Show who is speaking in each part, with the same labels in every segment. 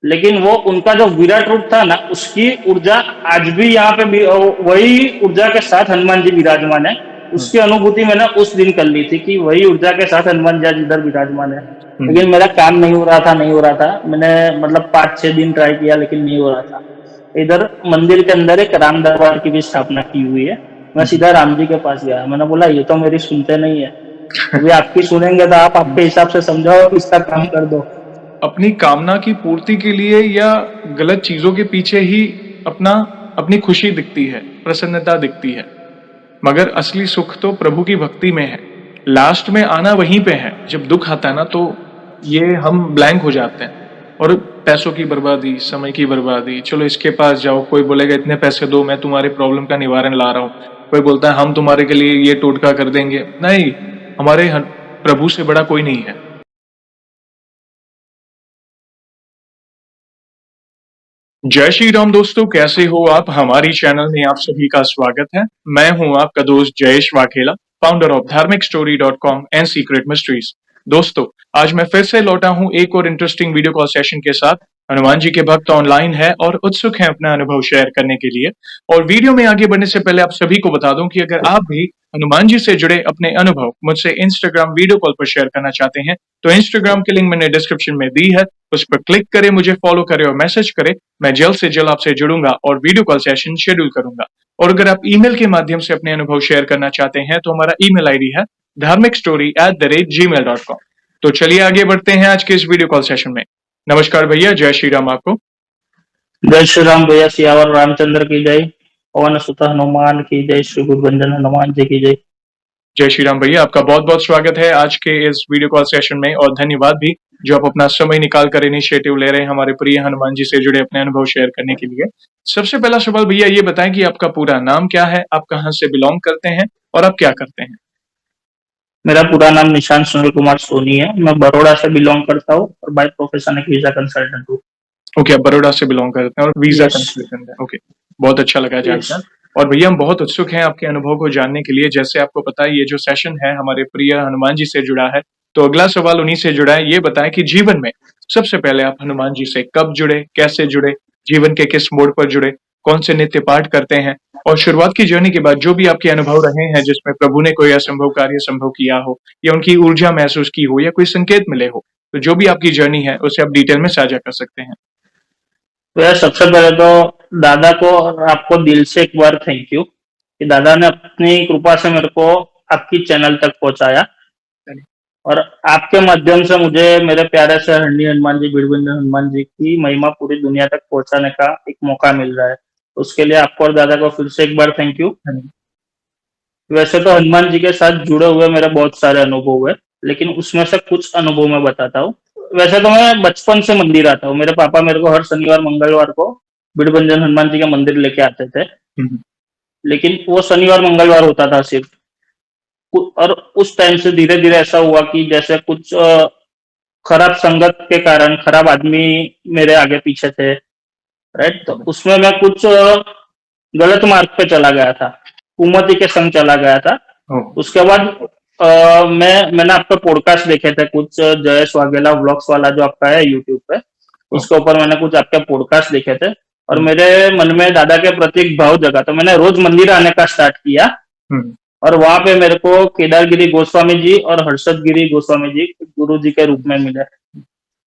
Speaker 1: लेकिन वो उनका जो विराट रूप था ना, उसकी ऊर्जा आज भी यहाँ पे भी वही ऊर्जा के साथ हनुमान जी विराजमान है।
Speaker 2: हम्म,
Speaker 1: उसकी अनुभूति मैंने उस दिन कर ली थी कि वही ऊर्जा के साथ हनुमान जी आज इधर विराजमान है।
Speaker 2: हम्म,
Speaker 1: लेकिन मेरा काम नहीं हो रहा था, नहीं हो रहा था। मैंने मतलब 5-6 दिन ट्राई किया, लेकिन नहीं हो रहा था। इधर मंदिर के अंदर एक राम दरबार की भी स्थापना की हुई है। मैं
Speaker 2: हम्म।
Speaker 1: सीधा राम जी के पास गया, मैंने बोला ये तो मेरी सुनते नहीं है, अभी आपकी सुनेंगे तो आप आपके हिसाब से समझाओ, इसका काम कर दो।
Speaker 2: अपनी कामना की पूर्ति के लिए या गलत चीजों के पीछे ही अपना अपनी खुशी दिखती है, प्रसन्नता दिखती है। मगर असली सुख तो प्रभु की भक्ति में है। लास्ट में आना वहीं पे है। जब दुख आता है ना, तो ये हम ब्लैंक हो जाते हैं। और पैसों की बर्बादी, समय की बर्बादी, चलो इसके पास जाओ, कोई बोलेगा इतने पैसे दो, मैं तुम्हारे प्रॉब्लम का निवारण ला रहा हूँ। कोई बोलता है हम तुम्हारे के लिए ये टोटका कर देंगे। नहीं, हमारे प्रभु से बड़ा कोई नहीं है। जय श्री राम दोस्तों, कैसे हो आप? हमारी चैनल में आप सभी का स्वागत है। मैं हूं आपका दोस्त जयेश वाघेला, फाउंडर ऑफ धार्मिकस्टोरी.com एंड सीक्रेट मिस्ट्रीज। दोस्तों, आज मैं फिर से लौटा हूं एक और इंटरेस्टिंग वीडियो कॉल सेशन के साथ। हनुमान जी के भक्त ऑनलाइन है और उत्सुक हैं अपना अनुभव शेयर करने के लिए। और वीडियो में आगे बढ़ने से पहले आप सभी को बता दूं कि अगर आप भी हनुमान जी से जुड़े अपने अनुभव मुझसे इंस्टाग्राम वीडियो कॉल पर शेयर करना चाहते हैं, तो इंस्टाग्राम की लिंक मैंने डिस्क्रिप्शन में दी है। उस पर क्लिक करें, मुझे फॉलो करें और मैसेज करें। मैं जल्द से जल्द आपसे जुड़ूंगा और वीडियो कॉल सेशन शेड्यूल करूंगा। और अगर आप ईमेल के माध्यम से अपने अनुभव शेयर करना चाहते हैं, तो हमारा ईमेल आईडी है dharmikstory@gmail.com। तो चलिए आगे बढ़ते हैं आज के इस वीडियो कॉल सेशन में। नमस्कार भैया, जय श्री राम आपको।
Speaker 1: जय श्री राम भैया, सियावर रामचंद्र की जय। पवन सुत हनुमान की जय, श्री गुरुबंजन हनुमान जी की जय।
Speaker 2: जय श्री राम भैया, आपका बहुत बहुत स्वागत है आज के इस वीडियो कॉल सेशन में। और धन्यवाद भी जो आप अपना समय निकाल कर इनिशिएटिव ले रहे हैं हमारे प्रिय हनुमान जी से जुड़े अपने अनुभव शेयर करने के लिए। सबसे पहला सवाल भैया ये बताएं कि आपका पूरा नाम क्या है, आप कहाँ से बिलोंग करते हैं और आप क्या करते हैं?
Speaker 1: मेरा पूरा नाम निशांत सुनील कुमार सोनी है। मैं बड़ौदा से बिलोंग करता हूँ और बाय प्रोफेशन एक वीजा कंसल्टेंट हूँ।
Speaker 2: ओके, आप बड़ौदा से बिलोंग करते हैं और वीजा
Speaker 1: यस।
Speaker 2: कंसल्टेंट है। ओके, बहुत अच्छा लगा
Speaker 1: यस।
Speaker 2: जानकर। और भैया हम बहुत उत्सुक हैं आपके अनुभव को जानने के लिए। जैसे आपको पता है ये जो सेशन है हमारे प्रिय हनुमान जी से जुड़ा है, तो अगला सवाल उन्हीं से जुड़ा है। ये बताएं कि जीवन में सबसे पहले आप हनुमान जी से कब जुड़े, कैसे जुड़े, जीवन के किस मोड़ पर जुड़े, कौन से नित्य पाठ करते हैं, और शुरुआत की जर्नी के बाद जो भी आपके अनुभव रहे हैं जिसमें प्रभु ने कोई असंभव कार्य संभव किया हो या उनकी ऊर्जा महसूस की हो या कोई संकेत मिले हो, तो जो भी आपकी जर्नी है उसे आप डिटेल में साझा कर सकते हैं।
Speaker 1: तो यार, सबसे पहले तो दादा को और आपको दिल से एक बार थैंक यू कि दादा ने अपनी कृपा से मेरे को आपकी चैनल तक पहुंचाया। और आपके माध्यम से मुझे मेरे प्यारे से हंडी हनुमान जी, भिड़बंजन हनुमान जी की महिमा पूरी दुनिया तक पहुंचाने का एक मौका मिल रहा है। उसके लिए आपको और दादा को फिर से एक बार थैंक यू। वैसे तो हनुमान जी के साथ जुड़े हुए मेरे बहुत सारे अनुभव हुए, लेकिन उसमें से कुछ अनुभव मैं बताता हूँ। वैसे तो मैं बचपन से मंदिर आता हूँ। मेरे पापा मेरे को हर शनिवार मंगलवार को भिड़बंजन हनुमान जी के मंदिर लेके आते थे।
Speaker 2: हम्म,
Speaker 1: लेकिन वो शनिवार मंगलवार होता था सिर्फ। और उस टाइम से धीरे धीरे ऐसा हुआ कि जैसे कुछ खराब संगत के कारण खराब आदमी मेरे आगे पीछे थे। राइट, तो उसमें मैं कुछ गलत मार्ग पे चला गया था, कुमति के संग चला गया था।
Speaker 2: ओ,
Speaker 1: उसके बाद मैंने आपके पॉडकास्ट देखे थे कुछ, जयेश वाघेला व्लॉग्स वाला जो आपका है यूट्यूब पे।
Speaker 2: ओ,
Speaker 1: उसके ऊपर मैंने कुछ आपके पॉडकास्ट देखे थे और
Speaker 2: हम्म,
Speaker 1: मेरे मन में दादा के प्रति एक भाव जगा, तो मैंने रोज मंदिर आने का स्टार्ट किया।
Speaker 2: हम्म,
Speaker 1: और वहां पे मेरे को केदारगिरी गोस्वामी जी और हर्षद गिरी गोस्वामी जी गुरु जी के रूप में मिले।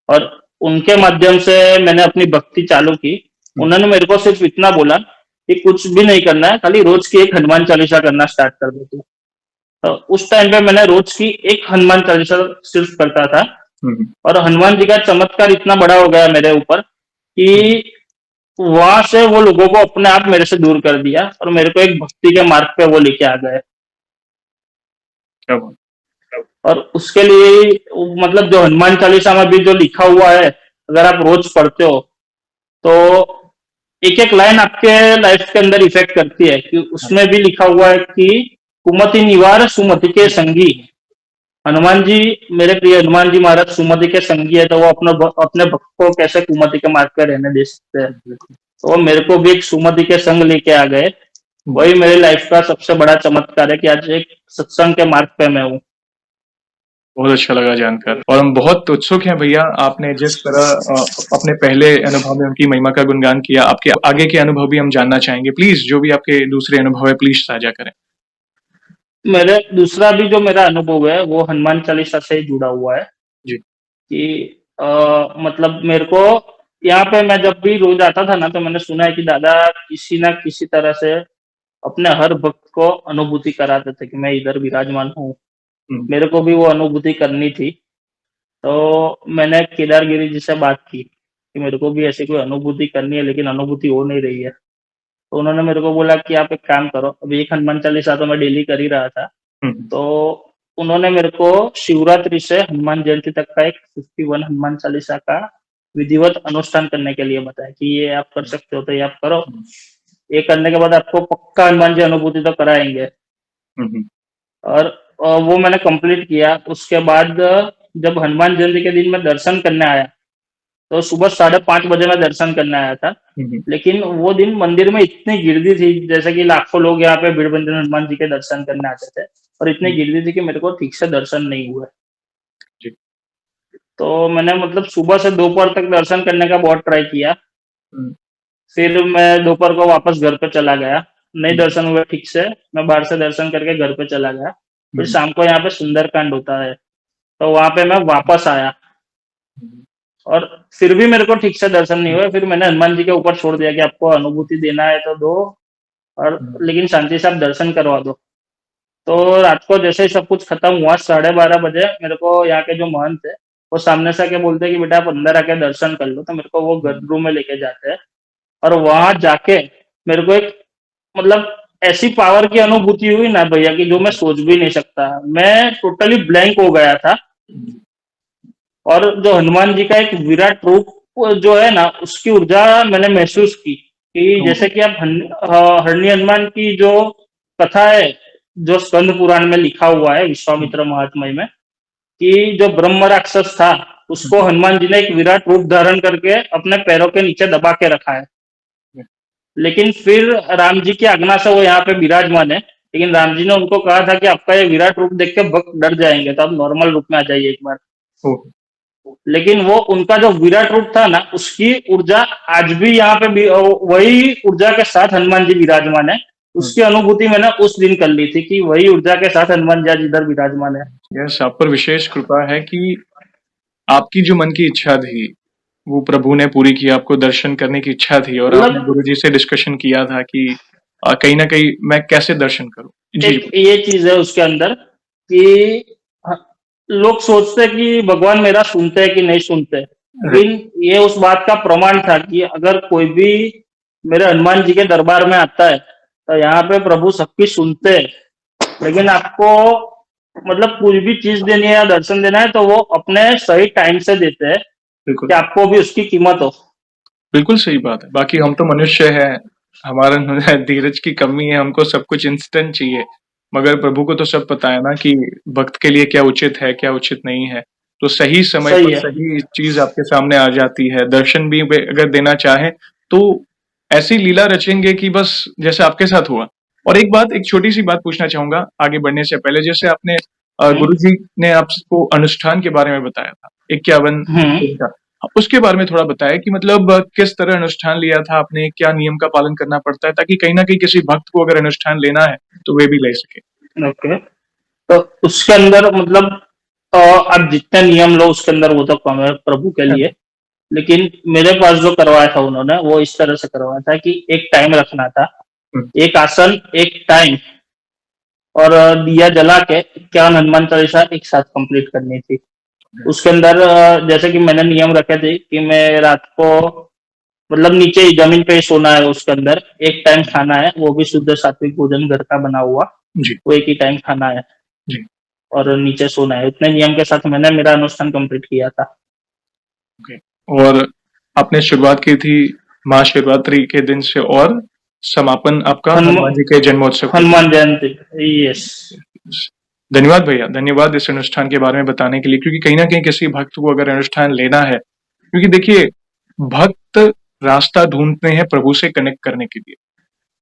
Speaker 1: और उनके माध्यम से मैंने अपनी भक्ति चालू की।
Speaker 2: हम्म,
Speaker 1: उन्होंने मेरे को सिर्फ इतना बोला कि कुछ भी नहीं करना है, खाली रोज की एक हनुमान चालीसा करना स्टार्ट कर दो। तो उस टाइम पे मैंने रोज की एक हनुमान चालीसा सिर्फ करता था।
Speaker 2: हम्म,
Speaker 1: और हनुमान जी का चमत्कार इतना बड़ा हो गया मेरे ऊपर कि
Speaker 2: हम्म,
Speaker 1: वहां से वो लोगों को अपने आप मेरे से दूर कर दिया और मेरे को एक भक्ति के मार्ग पे वो लेके आ गए।
Speaker 2: क्या बात।
Speaker 1: और उसके लिए मतलब जो हनुमान चालीसा में भी जो लिखा हुआ है, अगर आप रोज पढ़ते हो तो एक एक लाइन आपके लाइफ के अंदर इफेक्ट करती है। कि उसमें भी लिखा हुआ है कि कुमति निवार सुमति के संगी। हनुमान जी, मेरे प्रिय हनुमान जी महाराज सुमति के संगी है, तो वो अपने भक्त को कैसे कुमति के मार्ग पे रहने दे सकते हैं। तो वो मेरे को भी एक सुमति के संग लेके आ गए।
Speaker 2: हम्म,
Speaker 1: वही मेरी लाइफ का सबसे बड़ा चमत्कार है कि आज एक सत्संग के मार्ग पे मैं हूँ।
Speaker 2: बहुत अच्छा लगा जानकर और हम बहुत उत्सुक हैं भैया आपने जिस तरह अपने पहले अनुभव में उनकी महिमा का गुणगान किया आपके आगे के अनुभव भी हम जानना चाहेंगे प्लीज जो भी आपके दूसरे अनुभव है प्लीज साझा करें।
Speaker 1: मेरे दूसरा भी जो मेरा अनुभव है वो हनुमान चालीसा से ही जुड़ा हुआ है
Speaker 2: जी।
Speaker 1: कि मतलब मेरे को यहाँ पे मैं जब भी रोज आता था ना तो मैंने सुना है कि दादा किसी ना किसी तरह से अपने हर भक्त को अनुभूति कराते थे कि मैं इधर विराजमान हूँ।
Speaker 2: हम्म,
Speaker 1: मेरे को भी वो अनुभूति करनी थी। तो मैंने केदार गिरी जी से बात की कि मेरे को भी ऐसी कोई अनुभूति करनी है लेकिन अनुभूति हो नहीं रही है। तो उन्होंने मेरे को बोला कि आप एक काम करो, अभी एक हनुमान चालीसा तो मैं डेली कर ही रहा था।
Speaker 2: हम्म,
Speaker 1: तो उन्होंने मेरे को शिवरात्रि से हनुमान जयंती तक का एक 51 हनुमान चालीसा का विधिवत अनुष्ठान करने के लिए बताया कि ये आप कर सकते हो तो ये आप करो।
Speaker 2: हम्म,
Speaker 1: ये करने के बाद आपको पक्का हनुमान जी अनुभूति तो कराएंगे।
Speaker 2: हम्म,
Speaker 1: और वो मैंने कंप्लीट किया। उसके बाद जब हनुमान जयंती के दिन मैं दर्शन करने आया तो सुबह 5:30 बजे मैं दर्शन करने आया था।
Speaker 2: हम्म,
Speaker 1: लेकिन वो दिन मंदिर में इतनी गिरदी थी जैसे कि लाखों लोग यहाँ पे भीड़ बंधन हनुमान जी के दर्शन करने आते थे और इतनी
Speaker 2: हम्म,
Speaker 1: गिरदी थी कि मेरे को ठीक से दर्शन नहीं हुए।
Speaker 2: जी।
Speaker 1: तो मैंने मतलब सुबह से दोपहर तक दर्शन करने का बहुत ट्राई किया।
Speaker 2: हम्म,
Speaker 1: फिर मैं दोपहर को वापस घर पे चला गया। नहीं
Speaker 2: हम्म,
Speaker 1: दर्शन हुए ठीक से। मैं बाहर से दर्शन करके घर पे चला गया। फिर
Speaker 2: हम्म,
Speaker 1: शाम को यहाँ पे सुंदरकांड होता है तो वहां पे मैं वापस आया
Speaker 2: हम्म,
Speaker 1: और फिर भी मेरे को ठीक से दर्शन नहीं हुए। फिर मैंने हनुमान जी के ऊपर छोड़ दिया कि आपको अनुभूति देना है तो दो, और
Speaker 2: हम्म,
Speaker 1: लेकिन शांति से आप दर्शन करवा दो। तो रात को जैसे ही सब कुछ खत्म हुआ 12:30 बजे मेरे को यहाँ के जो महंत है वो सामने से आके बोलते हैं कि बेटा आप अंदर आके दर्शन कर लो। तो मेरे को वो
Speaker 2: हम्म,
Speaker 1: गर्भ में लेके जाते हैं और वहां जाके मेरे को एक मतलब ऐसी पावर की अनुभूति हुई ना भैया कि जो मैं सोच भी नहीं सकता। मैं टोटली ब्लैंक हो गया था।
Speaker 2: हम्म,
Speaker 1: और जो हनुमान जी का एक विराट रूप जो है ना उसकी ऊर्जा मैंने महसूस की कि जैसे कि आप हरणी हनुमान की जो कथा है जो स्कंद पुराण में लिखा हुआ है विश्वामित्र महात्म्य में कि जो ब्रह्म राक्षस था उसको
Speaker 2: हम्म,
Speaker 1: हनुमान जी ने एक विराट रूप धारण करके अपने पैरों के नीचे दबा के रखा है। लेकिन फिर राम जी की आज्ञा से वो यहाँ पे विराजमान है। लेकिन राम जी ने उनको कहा था कि आपका ये विराट रूप देख के भक्त डर जाएंगे तो आप नॉर्मल रूप में आ जाइए एक बार।
Speaker 2: ओ,
Speaker 1: लेकिन वो उनका जो विराट रूप था ना उसकी ऊर्जा आज भी यहाँ पे भी वही ऊर्जा के साथ हनुमान जी विराजमान है।
Speaker 2: हम्म,
Speaker 1: उसकी अनुभूति मैंने उस दिन कर ली थी कि वही ऊर्जा के साथ हनुमान जी आज इधर विराजमान है।
Speaker 2: यस आप पर विशेष कृपा है कि आपकी जो मन की इच्छा थी वो प्रभु ने पूरी की आपको दर्शन करने की इच्छा थी और आपने
Speaker 1: मतलब
Speaker 2: गुरुजी से डिस्कशन किया था कि कहीं ना कहीं मैं कैसे दर्शन करूं। जी।
Speaker 1: एक ये चीज है उसके अंदर कि ह- लोग सोचते हैं कि भगवान मेरा सुनते हैं कि नहीं सुनते।
Speaker 2: राइट।
Speaker 1: लेकिन ये उस बात का प्रमाण था कि अगर कोई भी मेरे हनुमान जी के दरबार में आता है तो यहाँ पे प्रभु सबकी सुनते हैं। लेकिन आपको मतलब कोई भी चीज देनी है या दर्शन देना है तो वो अपने सही टाइम से देते हैं कि
Speaker 2: बिल्कुल।
Speaker 1: आपको भी उसकी कीमत हो।
Speaker 2: बिल्कुल सही बात है बाकी हम तो मनुष्य हैं हमारा धीरज की कमी है हमको सब कुछ इंस्टेंट चाहिए मगर प्रभु को तो सब पता है ना कि भक्त के लिए क्या उचित है क्या उचित नहीं है तो सही समय
Speaker 1: सही
Speaker 2: पर
Speaker 1: है।
Speaker 2: सही चीज आपके सामने आ जाती है दर्शन भी वे अगर देना चाहे तो ऐसी लीला रचेंगे कि बस जैसे आपके साथ हुआ। और एक बात एक छोटी सी बात पूछना चाहूंगा आगे बढ़ने से पहले जैसे आपने
Speaker 1: हम्म।
Speaker 2: गुरु जी ने आपको अनुष्ठान के बारे में बताया था 51
Speaker 1: हम्म।
Speaker 2: दिन का उसके बारे में थोड़ा बताएं कि मतलब किस तरह अनुष्ठान लिया था आपने क्या नियम का पालन करना पड़ता है ताकि कहीं ना कहीं किसी भक्त को अगर अनुष्ठान लेना है तो वे भी ले सके।
Speaker 1: ओके। तो उसके अंदर मतलब आप जितने नियम लो उसके अंदर वो तो कम है प्रभु के
Speaker 2: हाँ,
Speaker 1: लिए। लेकिन मेरे पास जो करवाया था उन्होंने वो इस तरह से करवाया था कि एक टाइम रखना था।
Speaker 2: हम्म,
Speaker 1: एक आसन एक टाइम और दिया जला के 51 हनुमान चालीसा एक साथ कंप्लीट करनी थी। उसके अंदर जैसे कि मैंने नियम रखे थे कि मैं रात को मतलब नीचे ही जमीन पे ही सोना है। उसके अंदर एक टाइम खाना है वो भी शुद्ध सात्विक भोजन घर का बना हुआ।
Speaker 2: जी।
Speaker 1: वो एक ही टाइम खाना है
Speaker 2: जी।
Speaker 1: और नीचे सोना है। उतने नियम के साथ मैंने मेरा अनुष्ठान कंप्लीट किया था।
Speaker 2: ओके। और आपने शुरुआत की थी महाशिवरात्रि के दिन से और समापन आपका
Speaker 1: हनुमान
Speaker 2: हनुमान जी के जन्मोत्सव के दिन।
Speaker 1: हनुमान जयंती। यस।
Speaker 2: धन्यवाद भैया धन्यवाद इस अनुष्ठान के बारे में बताने के लिए क्योंकि कहीं ना कहीं किसी भक्त को अगर अनुष्ठान लेना है क्योंकि देखिए भक्त रास्ता ढूंढते हैं प्रभु से कनेक्ट करने के लिए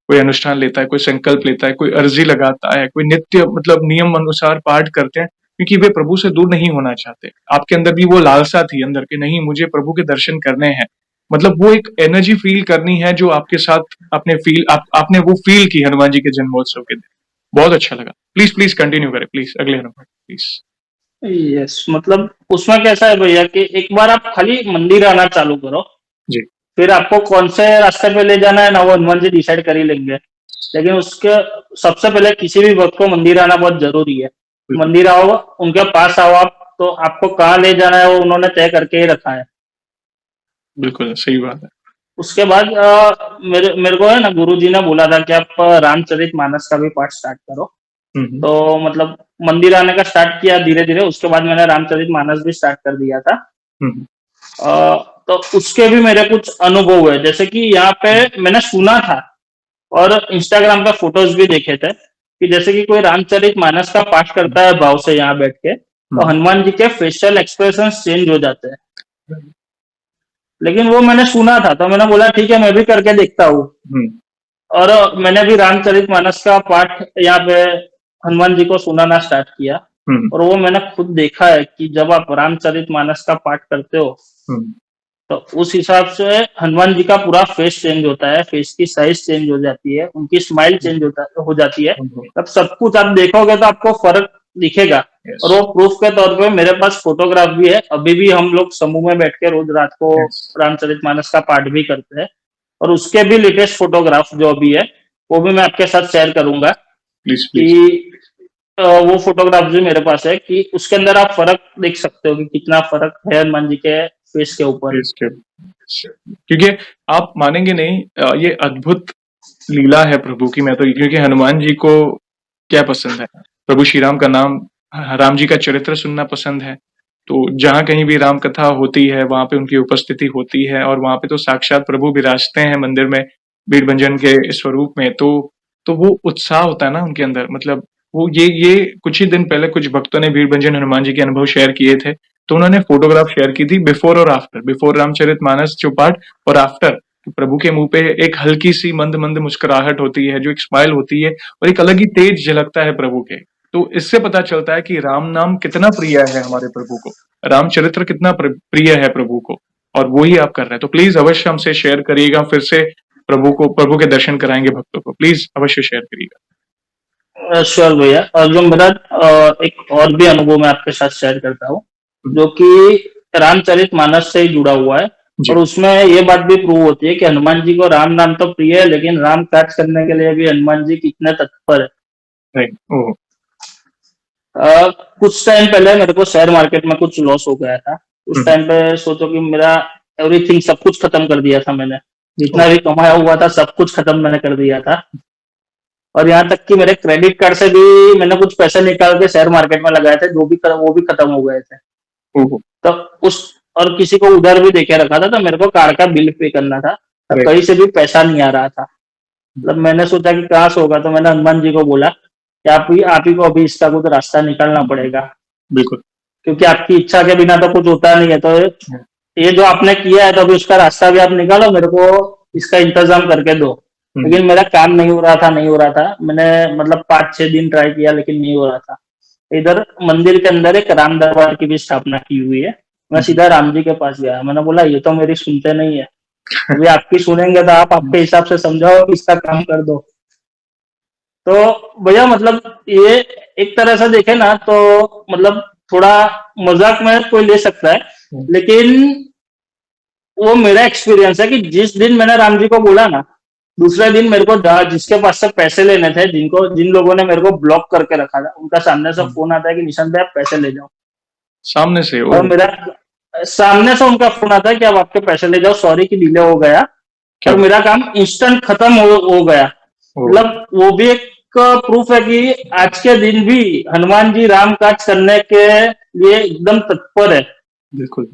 Speaker 2: कोई अनुष्ठान लेता है कोई संकल्प लेता है कोई अर्जी लगाता है कोई नित्य मतलब नियम अनुसार पाठ करते हैं क्योंकि वे प्रभु से दूर नहीं होना चाहते। आपके अंदर भी वो लालसा थी अंदर के, नहीं मुझे प्रभु के दर्शन करने हैं। मतलब वो एक एनर्जी फील करनी है जो आपके साथ आपने वो फील की हनुमान जी के जन्मोत्सव के दिन। बहुत अच्छा लगा। प्लीज प्लीज कंटिन्यू करें, प्लीज अगले अनुभव प्लीज।
Speaker 1: यस, मतलब उसमें कैसा है भैया कि एक बार आप खाली मंदिर आना चालू करो,
Speaker 2: जी।
Speaker 1: फिर आपको कौन से रास्ते पे ले जाना है ना, वो हनुमान जी डिसाइड कर ही लेंगे। लेकिन उसके सबसे पहले किसी भी वक्त को मंदिर आना बहुत जरूरी है।
Speaker 2: बिल्कुल
Speaker 1: मंदिर आओ, उनके पास आओ आप, तो आपको कहाँ ले जाना है वो उन्होंने तय करके ही रखा है।
Speaker 2: बिल्कुल सही बात है।
Speaker 1: उसके बाद मेरे मेरे को है ना, गुरुजी ने बोला था कि आप रामचरितमानस का भी पाठ स्टार्ट करो।
Speaker 2: हम्म।
Speaker 1: तो मतलब मंदिर आने का स्टार्ट किया धीरे धीरे, उसके बाद मैंने रामचरितमानस भी स्टार्ट कर दिया था।
Speaker 2: हम्म।
Speaker 1: तो उसके भी मेरे कुछ अनुभव हुए, जैसे कि यहाँ पे मैंने सुना था और इंस्टाग्राम पे फोटोज भी देखे थे कि जैसे कि कोई रामचरितमानस का पाठ करता है भाव से यहाँ बैठ के, तो
Speaker 2: हम्म।
Speaker 1: हनुमान जी के फेशियल एक्सप्रेशन चेंज हो जाते हैं। लेकिन वो मैंने सुना था, तो मैंने बोला ठीक है मैं भी करके देखता हूँ।
Speaker 2: हम्म।
Speaker 1: और मैंने भी रामचरितमानस का पाठ यहाँ पे हनुमान जी को सुनाना स्टार्ट किया।
Speaker 2: हम्म।
Speaker 1: और वो मैंने खुद देखा है कि जब आप रामचरितमानस का पाठ करते हो,
Speaker 2: हम्म।
Speaker 1: तो उस हिसाब से हनुमान जी का पूरा फेस चेंज होता है, फेस की साइज चेंज हो जाती है, उनकी स्माइल चेंज हो जाती है। तब सब कुछ आप देखोगे तो आपको फर्क दिखेगा।
Speaker 2: यस।
Speaker 1: और वो प्रूफ के तौर पे मेरे पास फोटोग्राफ भी है, अभी भी हम लोग समूह में बैठ के रोज रात को
Speaker 2: यस।
Speaker 1: रामचरितमानस का पाठ भी करते हैं। और उसके भी लेटेस्ट फोटोग्राफ जो भी है, वो भी मैं आपके साथ शेयर करूंगा
Speaker 2: प्लीज
Speaker 1: कि
Speaker 2: प्लीज।
Speaker 1: वो फोटोग्राफ भी मेरे पास है, कि उसके अंदर आप फर्क देख सकते हो कि कितना फर्क है हनुमान जी के फेस के ऊपर।
Speaker 2: क्योंकि आप मानेंगे नहीं, ये अद्भुत लीला है प्रभु की। मैं तो, क्योंकि हनुमान जी को क्या पसंद है, प्रभु श्री राम का नाम, राम जी का चरित्र सुनना पसंद है। तो जहां कहीं भी राम कथा होती है वहां पे उनकी उपस्थिति होती है, और वहां पे तो साक्षात प्रभु विराजते हैं मंदिर में भीड़ भंजन के स्वरूप में। तो वो उत्साह होता है ना उनके अंदर। मतलब वो ये कुछ ही दिन पहले कुछ भक्तों ने भीड़ भंजन हनुमान जी के अनुभव शेयर किए थे, तो उन्होंने फोटोग्राफ शेयर की थी बिफोर और आफ्टर, बिफोर रामचरितमानस जो पाठ और आफ्टर। प्रभु के मुंह पे एक हल्की सी मंद मंद मुस्कुराहट होती है, जो एक स्माइल होती है, और एक अलग ही तेज झलकता है प्रभु के। तो इससे पता चलता है कि राम नाम कितना प्रिय है हमारे प्रभु को, रामचरित्र कितना प्रिय है प्रभु को, और वो ही आप कर रहे हैं। तो प्लीज अवश्य हमसे शेयर करिएगा, फिर से प्रभु के दर्शन कराएंगे भक्तों को। प्लीज अवश्य शेयर करिएगा।
Speaker 1: श्योर भैया। और जो मेरा एक और भी अनुभव मैं आपके साथ शेयर करता हूँ,
Speaker 2: हम्म।
Speaker 1: जो कि रामचरितमानस से ही जुड़ा हुआ है।
Speaker 2: जी।
Speaker 1: और उसमें ये बात भी प्रूव होती है कि हनुमान जी को राम नाम तो प्रिय है, लेकिन राम काज करने के लिए भी हनुमान जी कितने तत्पर है।
Speaker 2: राइट। ओह।
Speaker 1: कुछ टाइम पहले मेरे को शेयर मार्केट में कुछ लॉस हो गया था। उस
Speaker 2: हम्म।
Speaker 1: टाइम पे सोचो कि मेरा एवरीथिंग सब कुछ खत्म कर दिया था मैंने, जितना
Speaker 2: ओह।
Speaker 1: भी कमाया हुआ था सब कुछ खत्म मैंने कर दिया था। और यहाँ तक कि मेरे क्रेडिट कार्ड से भी मैंने कुछ पैसे निकाल के शेयर मार्केट में लगाए थे, जो भी वो भी खत्म हो गए थे।
Speaker 2: ओह।
Speaker 1: तब उस और किसी को उधर भी देके रखा था, तो मेरे को कार का बिल पे करना था। तब
Speaker 2: राइट।
Speaker 1: कहीं से भी पैसा नहीं आ रहा था। मतलब मैंने सोचा कि कहाँ से होगा, तो मैंने हनुमान जी को बोला कि आप ही को अभी इसका कुछ रास्ता निकालना पड़ेगा,
Speaker 2: बिल्कुल।
Speaker 1: क्योंकि आपकी इच्छा के बिना तो कुछ होता नहीं है। तो ये जो आपने किया है, तो अभी उसका रास्ता भी आप निकालो, मेरे को इसका इंतजाम करके दो। लेकिन मेरा काम नहीं हो रहा था, नहीं हो रहा था। मैंने मतलब 5-6 दिन ट्राई किया, लेकिन नहीं हो रहा था। इधर मंदिर के अंदर एक राम दरबार की भी स्थापना की हुई है। मैं सीधा राम जी के पास गया, मैंने बोला ये तो मेरी सुनते नहीं है, अभी आपकी सुनेंगे तो आप आपके हिसाब से समझाओ कि इसका काम कर दो। तो भैया मतलब ये एक तरह से देखे ना, तो मतलब थोड़ा मजाक में कोई ले सकता है, लेकिन वो मेरा एक्सपीरियंस है कि जिस दिन मैंने राम जी को बोला ना, दूसरे दिन मेरे को जिसके पास से पैसे लेने थे, जिन लोगों ने मेरे को ब्लॉक करके रखा था, उनका सामने से फोन आता है कि निशांत भाई आप पैसे ले जाओ।
Speaker 2: सामने से।
Speaker 1: और
Speaker 2: ओह।
Speaker 1: मेरा सामने से उनका फोन आता है कि अब आपके पैसे ले जाओ, सॉरी कि डिले हो गया।
Speaker 2: क्या
Speaker 1: और मेरा काम इंस्टेंट खत्म हो गया।
Speaker 2: ओह।
Speaker 1: मतलब वो भी एक प्रूफ है कि आज के दिन भी हनुमान जी राम काज करने के लिए एकदम तत्पर है।
Speaker 2: बिल्कुल।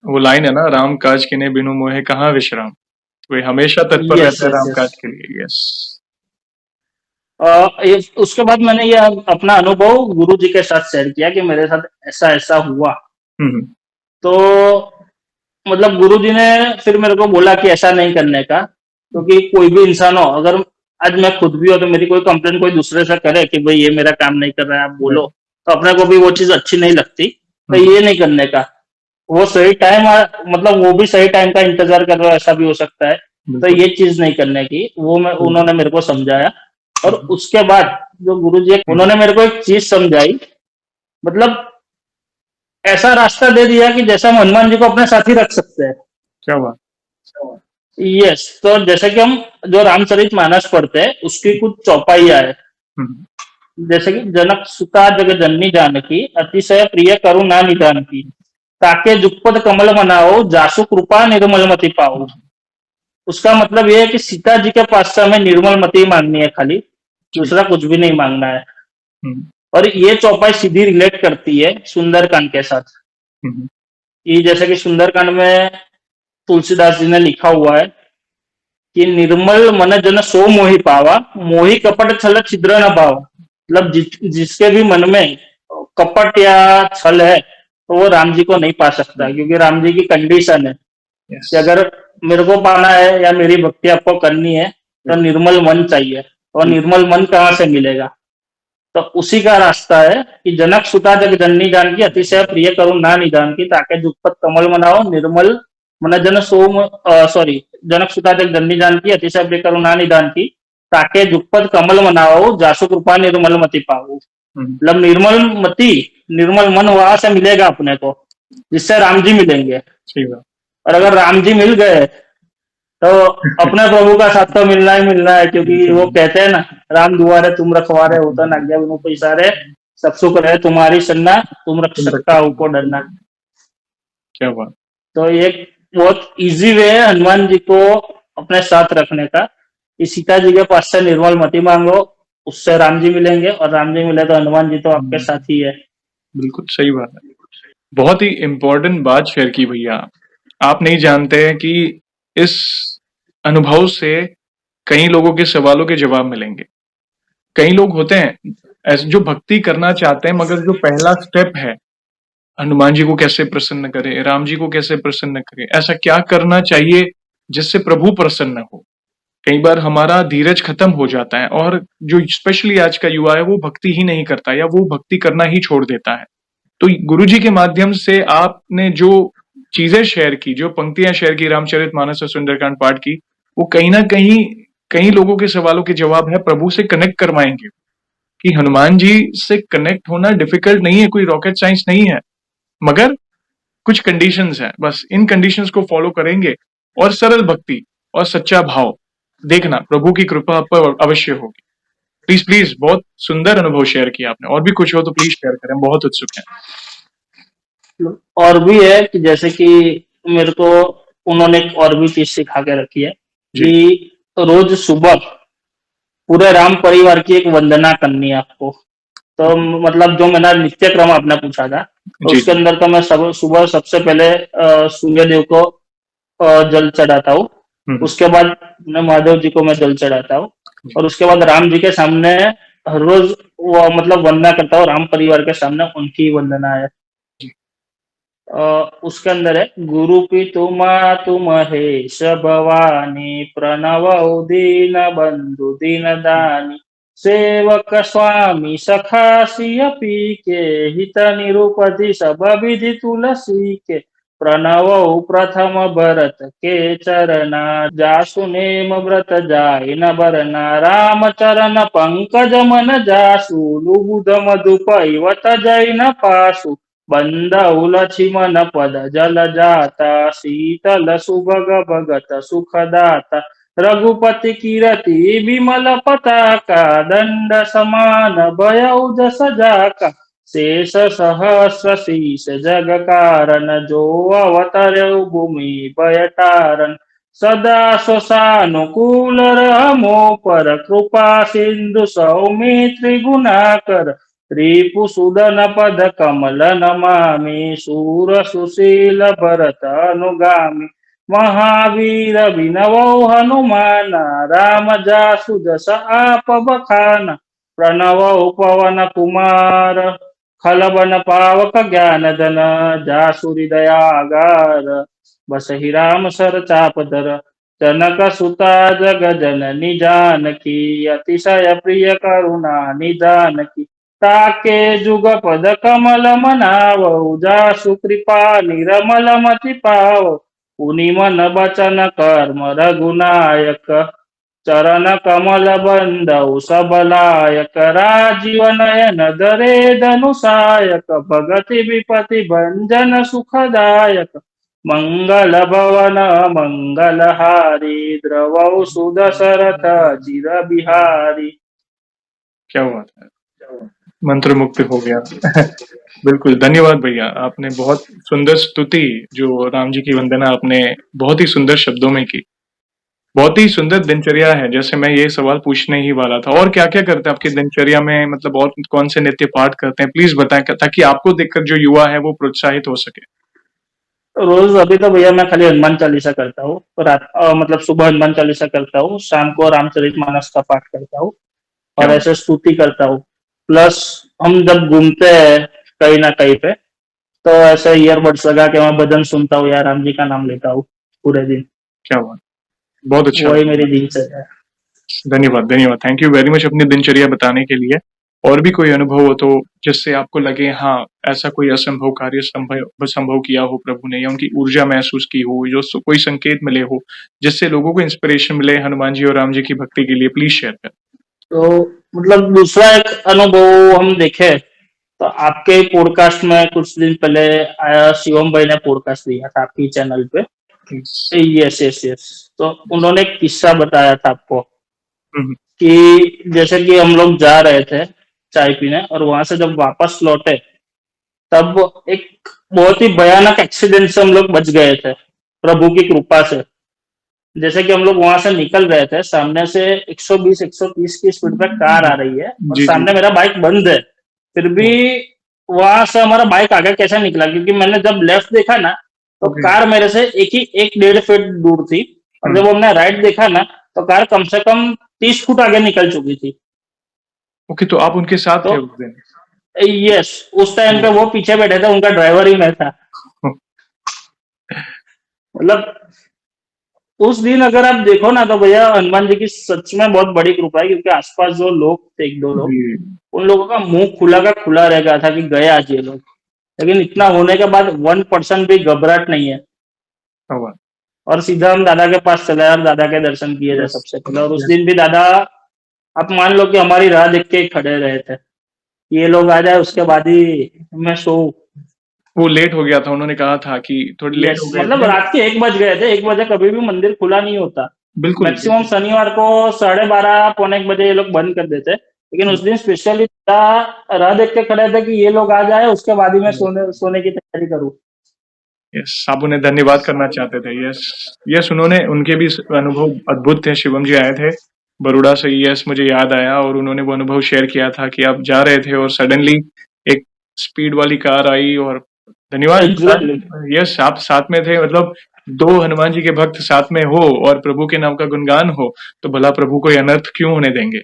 Speaker 2: वो लाइन है ना, राम काज किने बिनु मोहे कहाँ विश्राम। तो वे हमेशा तत्पर
Speaker 1: यस
Speaker 2: रहते हैं
Speaker 1: यस
Speaker 2: राम
Speaker 1: यस।
Speaker 2: काज के लिए। यस।
Speaker 1: उसके बाद मैंने ये अपना अनुभव गुरु जी के साथ शेयर किया कि मेरे साथ ऐसा ऐसा हुआ।
Speaker 2: हम्म।
Speaker 1: तो मतलब गुरु जी ने फिर मेरे को बोला कि ऐसा नहीं करने का, क्योंकि कोई भी इंसान हो, अगर आज मैं खुद भी हो तो मेरी कोई कंप्लेन कोई दूसरे से करे कि भाई ये मेरा काम नहीं कर रहा है, आप बोलो, तो अपने को भी वो चीज अच्छी नहीं लगती। तो ये नहीं करने का, वो सही टाइम, मतलब वो भी सही टाइम का इंतजार कर रहा है, ऐसा भी हो सकता है। तो
Speaker 2: बिल्कुल।
Speaker 1: ये चीज नहीं करने की, वो मैं
Speaker 2: बिल्कुल।
Speaker 1: उन्होंने मेरे को समझाया। और
Speaker 2: हम्म।
Speaker 1: उसके बाद जो गुरुजी उन्होंने मेरे को एक चीज समझाई, मतलब ऐसा रास्ता दे दिया कि जैसे हम हनुमान जी को अपने साथ ही रख सकते हैं।
Speaker 2: क्या बात।
Speaker 1: यस, तो जैसे कि हम जो रामचरित मानस पढ़ते हैं उसकी कुछ चौपाइयां है।
Speaker 2: हम्म।
Speaker 1: जैसे कि जनक सुता जग जननी जानकी, अतिशय प्रिय करुणा निधान की, ताके जुगपद कमल मनाओ, जासु कृपा निर्मल मति पाओ। उसका मतलब ये है कि सीता जी के पास से हमें निर्मल मति मांगनी है खाली,
Speaker 2: जी।
Speaker 1: दूसरा कुछ भी नहीं मांगना है।
Speaker 2: हम्म।
Speaker 1: और ये चौपाई सीधी रिलेट करती है सुंदरकांड के साथ।
Speaker 2: हम्म।
Speaker 1: कि जैसे कि सुंदरकांड में तुलसीदास जी ने लिखा हुआ है कि निर्मल मन जन सो मोहि पावा, मोहि कपट छल छिद्र न पावा। मतलब जिसके भी मन में कपट या छल है, तो वो राम जी को नहीं पा सकता, क्योंकि राम जी की कंडीशन है
Speaker 2: यस।
Speaker 1: कि अगर मेरे को पाना है या मेरी भक्ति आपको करनी है तो निर्मल मन चाहिए। और निर्मल मन कहाँ से मिलेगा? तो उसी का रास्ता है कि जनक सुता जग जननी जानकी, अतिशय प्रिय करुण ना निदान की, ताके जुगपत कमल मनाओ, निर्मल मन जन सोम, सॉरी, जनक सुता जग जननी जानकी, अतिशय प्रिय करुण ना निदान की, ताके जुगपत कमल मनाओ, जासु कृपा निर्मल मति पाओ।
Speaker 2: हम्म।
Speaker 1: मतलब निर्मल मति, निर्मल मन वहां से मिलेगा अपने को, जिससे राम जी मिलेंगे।
Speaker 2: सही बात।
Speaker 1: और अगर राम जी मिल गए तो अपने प्रभु का साथ तो मिलना ही मिलना है, क्योंकि वो
Speaker 2: बिल्कुल।
Speaker 1: कहते हैं ना, राम दुआरे तुम रखवारे, होता ना आज्ञा बिनु पैसारे, सब सुख रहे तुम्हारी सन्ना, तुम
Speaker 2: तुम
Speaker 1: रक्षक का
Speaker 2: रक्षक।
Speaker 1: को डरना।
Speaker 2: क्या बात।
Speaker 1: तो ये बहुत इजी वे है हनुमान जी को अपने साथ रखने का, कि सीता जी के पास से निर्मल मति मांगो, उससे राम जी मिलेंगे, और राम जी मिले तो हनुमान जी तो आपके साथ ही है।
Speaker 2: बिल्कुल सही बात है। बहुत ही इम्पोर्टेंट बात शेयर की भैया। आप नहीं जानते हैं कि इस अनुभव से कई लोगों के सवालों के जवाब मिलेंगे। कई लोग होते हैं ऐसे जो भक्ति करना चाहते हैं, मगर जो पहला स्टेप है, हनुमान जी को कैसे प्रसन्न करें, राम जी को कैसे प्रसन्न करें, ऐसा क्या करना चाहिए जिससे प्रभु प्रसन्न हो। कई बार हमारा धीरज खत्म हो जाता है, और जो स्पेशली आज का युवा है वो भक्ति ही नहीं करता, या वो भक्ति करना ही छोड़ देता है। तो गुरु जी के माध्यम से आपने जो चीजें शेयर की, जो पंक्तियां शेयर की रामचरितमानस और सुंदरकांड पाठ की, वो कहीं ना कहीं कई लोगों के सवालों के जवाब है, प्रभु से कनेक्ट करवाएंगे। कि हनुमान जी से कनेक्ट होना डिफिकल्ट नहीं है, कोई रॉकेट साइंस नहीं है, मगर कुछ कंडीशंस हैं, बस इन कंडीशंस को फॉलो करेंगे और सरल भक्ति और सच्चा भाव, देखना प्रभु की कृपा आप पर अवश्य होगी। प्लीज प्लीज, बहुत सुंदर अनुभव शेयर किया आपने, और भी कुछ हो तो प्लीज शेयर करें, बहुत उत्सुक हैं।
Speaker 1: और भी है कि जैसे कि मेरे को उन्होंने एक और भी चीज सिखा के रखी है
Speaker 2: जी।
Speaker 1: कि रोज सुबह पूरे राम परिवार की एक वंदना करनी है आपको। तो मतलब जो मेरा नित्य क्रम आपने पूछा था, तो
Speaker 2: जी
Speaker 1: उसके
Speaker 2: जी।
Speaker 1: अंदर तो मैं सब सुबह सबसे पहले सूर्य देव को जल चढ़ाता हूँ।
Speaker 2: हम्म।
Speaker 1: उसके बाद मैं महादेव जी को मैं जल चढ़ाता हूँ।
Speaker 2: जी।
Speaker 1: और उसके बाद राम जी के सामने हर रोज वो मतलब वंदना करता हूँ, राम परिवार के सामने उनकी वंदना है।
Speaker 2: जी।
Speaker 1: उसके अंदर है, गुरु पितु मातु महेश भवानी, प्रणव दीन बंधु दीन दानी, सेवक स्वामी सखा सिय पी के, हित निरूपति सब विधि तुलसी के, प्रणव प्रथम भरत के चरना, जासु नेम व्रत जाय न बरना, राम चरण पंकज मन जासु, लुबुध मधुपैवत जय न पासु, बंदौ लक्ष्मण पद जल जाता, शीतल सुभग भगत सुखदाता, रघुपति कीरति विमल पताका, दंड समान भयउ जस जाका, शेष सहस्र शीस जग कारण, जो अवतरउ भूमि भय तारन, सदा स्वसानुकूल रहमो पर, कृपा सिंधु सौमित्री गुणाकर, रिपुसूदन पद कमल नमामि, शूर सुशील भरत अनुगामी, महावीर विनवो हनुमान, राम जासु जस आप बखाना, प्रणव पवन कुमार, खलबन पावक ज्ञान धन, जासु हृदयागार, बस ही राम सर चापधर, जनक सुता जग जननी जानकी, अतिशय प्रिय करुणा निदान की, ताके जुग पद कमल मनाव उजासु कृपा निर्मल मति पाव पुनि मन बचन कर्म रघुनायक चरण कमल बंदौ सबलायक राजीव नयन दरे धनु सायक भगति विपति भंजन सुखदायक मंगल भवन मंगल हारी द्रवौ सुदशरथ चिर बिहारी।
Speaker 2: क्या बात है, मंत्रमुग्ध हो गया। बिल्कुल, धन्यवाद भैया। आपने बहुत सुंदर स्तुति जो राम जी की वंदना आपने बहुत ही सुंदर शब्दों में की। बहुत ही सुंदर दिनचर्या है, जैसे मैं ये सवाल पूछने ही वाला था। और क्या-क्या करते हैं आपकी दिनचर्या में, मतलब और कौन से नित्य पाठ करते हैं? प्लीज़ बताएँ ताकि आपको देखकर जो युवा है वो प्रोत्साहित हो सके।
Speaker 1: रोज अभी तो भैया मैं खाली हनुमान चालीसा करता हूँ। मतलब सुबह हनुमान चालीसा करता हूँ, शाम को रामचरितमानस का पाठ करता हूँ
Speaker 2: क्या
Speaker 1: और
Speaker 2: बात
Speaker 1: ऐसे स्तुति करता हूँ। प्लस हम जब घूमते हैं कहीं ना कहीं पे, तो ऐसे ईयरबड्स लगा के वहाँ भजन सुनता हूँ या राम जी का नाम लेता हूँ पूरे दिन।
Speaker 2: क्या बात! बहुत अच्छा
Speaker 1: वही
Speaker 2: लगा।
Speaker 1: मेरी दिनचर्या है।
Speaker 2: धन्यवाद, धन्यवाद। थैंक यू वेरी मच अपनी दिनचर्या बताने के लिए। और भी कोई अनुभव हो तो जिससे आपको लगे हाँ, ऐसा कोई असंभव कार्य संभव किया हो प्रभु ने, या उनकी ऊर्जा महसूस की हो, जो कोई संकेत मिले हो, जिससे लोगों को इंस्पिरेशन मिले हनुमान जी और राम जी की भक्ति के लिए, प्लीज़ शेयर करें।
Speaker 1: तो मतलब दूसरा एक अनुभव हम देखे तो आपके पॉडकास्ट में कुछ दिन पहले आया, शिवम भाई ने पॉडकास्ट दिया था आपकी चैनल पे।
Speaker 2: प्लीज़।
Speaker 1: Yes yes yes. तो उन्होंने एक किस्सा बताया था आपको
Speaker 2: हुँ, हुँ।
Speaker 1: कि जैसे कि हम लोग जा रहे थे चाय पीने और वहां से जब वापस लौटे तब एक बहुत ही भयानक एक्सीडेंट से हम लोग बच गए थे प्रभु की कृपा से। जैसे कि हम लोग वहां से निकल रहे थे, सामने से 120 130 की स्पीड पे कार आ रही है और
Speaker 2: जी, जी।
Speaker 1: सामने मेरा बाइक बंद है। फिर भी
Speaker 2: ओह!
Speaker 1: वहां से हमारा बाइक आगे कैसे निकला, क्योंकि मैंने जब लेफ्ट देखा ना तो
Speaker 2: ओके।
Speaker 1: कार मेरे से एक डेढ़ फीट दूर थी और
Speaker 2: हुँ।
Speaker 1: जब हमने राइट देखा ना तो कार कम से कम 30 फुट आगे निकल चुकी थी।
Speaker 2: ओके, तो आप उनके साथ
Speaker 1: तो
Speaker 2: थे उस दिन?
Speaker 1: यस, उस टाइम पे
Speaker 2: ओह!
Speaker 1: वो पीछे बैठे थे, उनका ड्राइवर ही मैं था। मतलब उस दिन अगर आप देखो ना तो भैया हनुमान जी की सच में बहुत बड़ी कृपा है, क्योंकि आसपास जो लोग थे एक दो लोग,
Speaker 2: जी।
Speaker 1: उन लोगों का मुंह खुला का खुला रह गया था कि गए आज ये लोग। लेकिन इतना होने के बाद 1% भी घबराहट नहीं है
Speaker 2: क्या बात!
Speaker 1: और सीधा हम दादा के पास चले और दादा के दर्शन किए थे
Speaker 2: यस,
Speaker 1: सबसे पहले। और उस
Speaker 2: यस।
Speaker 1: दिन भी दादा, आप मान लो कि हमारी राह देख के ही खड़े रहे थे, ये लोग आ जाए उसके बाद ही मैं सो।
Speaker 2: वो लेट हो गया था, उन्होंने कहा था कि थोड़े लेट
Speaker 1: यस,
Speaker 2: हो गए
Speaker 1: मतलब
Speaker 2: थे।
Speaker 1: रात के 1 बज गए थे, 1 बजे कभी भी मंदिर खुला नहीं होता।
Speaker 2: बिल्कुल,
Speaker 1: मैक्सिमम
Speaker 2: बिल्कुल।
Speaker 1: शनिवार को 12:30 पौने 1 बजे ये लोग बंद कर देते, लेकिन उस दिन स्पेशली राह देख के खड़े थे कि ये लोग आ जाए उसके बाद ही मैं सोने सोने की तैयारी करूँ।
Speaker 2: यस, आप उन्हें धन्यवाद करना चाहते थे। यस, यस, उन्होंने उनके भी अनुभव अद्भुत थे। शिवम जी आए थे बड़ौदा से। यस, मुझे याद आया और उन्होंने वो अनुभव शेयर किया था कि आप जा रहे थे और सडनली एक स्पीड वाली कार आई और धन्यवाद बता
Speaker 1: एग्जैक्टली।
Speaker 2: दें। यस, आप साथ में थे, मतलब 2 हनुमान जी के भक्त साथ में हो और प्रभु के नाम का गुणगान हो, तो भला प्रभु कोई अनर्थ क्यों होने देंगे?